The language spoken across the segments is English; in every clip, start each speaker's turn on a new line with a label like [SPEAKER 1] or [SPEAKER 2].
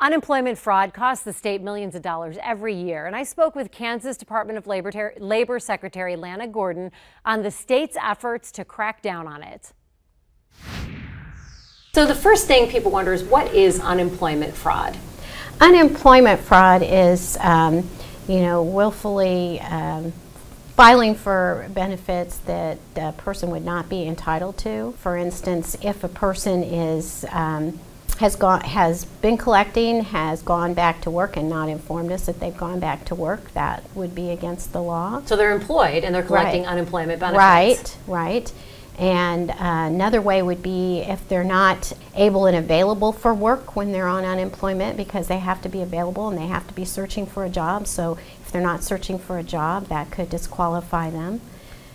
[SPEAKER 1] Unemployment fraud costs the state millions of dollars every year, and I spoke with Kansas Department of Labor Secretary Lana on the state's efforts to crack down on it. So the first thing people wonder is, what is unemployment fraud?
[SPEAKER 2] Unemployment fraud is, willfully filing for benefits that a person would not be entitled to. For instance, if a person has been collecting, has gone back to work and not informed us that they've gone back to work, that would be against the law.
[SPEAKER 1] So they're employed and they're collecting unemployment benefits.
[SPEAKER 2] Right. And another way would be if they're not able and available for work when they're on unemployment, because they have to be available and they have to be searching for a job. So if they're not searching for a job, that could disqualify them.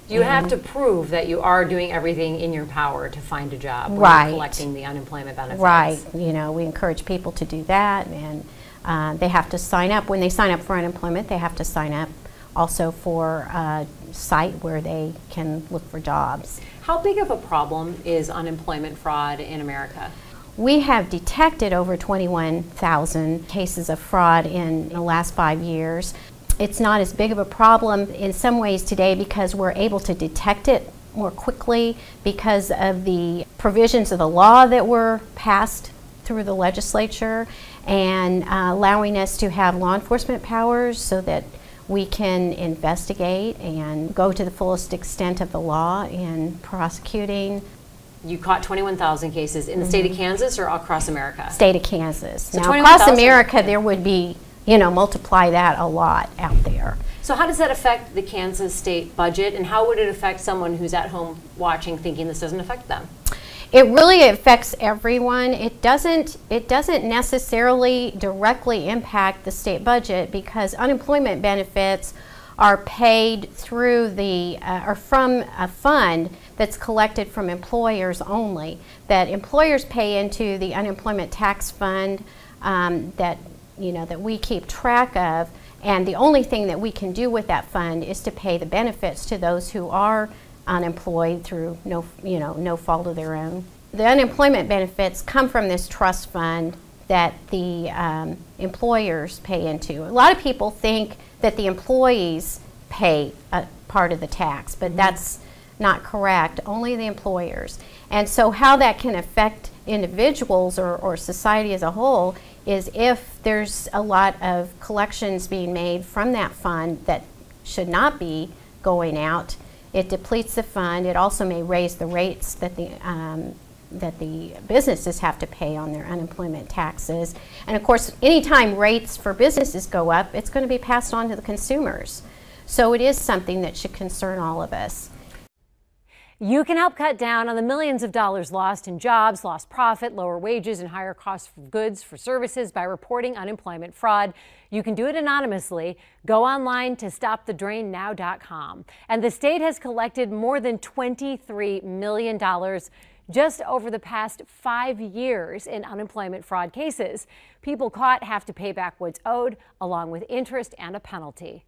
[SPEAKER 1] You have to prove that you are doing everything in your power to find a job when you're collecting the unemployment benefits.
[SPEAKER 2] Right. We encourage people to do that, and they have to sign up. When they sign up for unemployment, they have to sign up also for a site where they can look for jobs.
[SPEAKER 1] How big of a problem is unemployment fraud in America?
[SPEAKER 2] We have detected over 21,000 cases of fraud in the last 5 years. It's not as big of a problem in some ways today because we're able to detect it more quickly because of the provisions of the law that were passed through the legislature and allowing us to have law enforcement powers so that we can investigate and go to the fullest extent of the law in prosecuting.
[SPEAKER 1] You caught 21,000 cases in the state of Kansas or across America?
[SPEAKER 2] State of Kansas.
[SPEAKER 1] So
[SPEAKER 2] now across America there would be, multiply that a lot out there.
[SPEAKER 1] So how does that affect the Kansas state budget, and how would it affect someone who's at home watching thinking this doesn't affect them?
[SPEAKER 2] It really affects everyone. It doesn't necessarily directly impact the state budget because unemployment benefits are paid through or from a fund that's collected from employers only. That employers pay into the unemployment tax fund that we keep track of, and the only thing that we can do with that fund is to pay the benefits to those who are unemployed through no fault of their own. The unemployment benefits come from this trust fund that the employers pay into. A lot of people think that the employees pay a part of the tax, but that's not correct. Only the employers. And so how that can affect individuals or society as a whole is if there's a lot of collections being made from that fund that should not be going out, it depletes the fund. It also may raise the rates that the businesses have to pay on their unemployment taxes. And of course, anytime rates for businesses go up, it's going to be passed on to the consumers. So it is something that should concern all of us.
[SPEAKER 1] You can help cut down on the millions of dollars lost in jobs, lost profit, lower wages, and higher costs for goods for services by reporting unemployment fraud. You can do it anonymously. Go online to stopthedrainnow.com. And the state has collected more than $23 million just over the past 5 years in unemployment fraud cases. People caught have to pay back what's owed, along with interest and a penalty.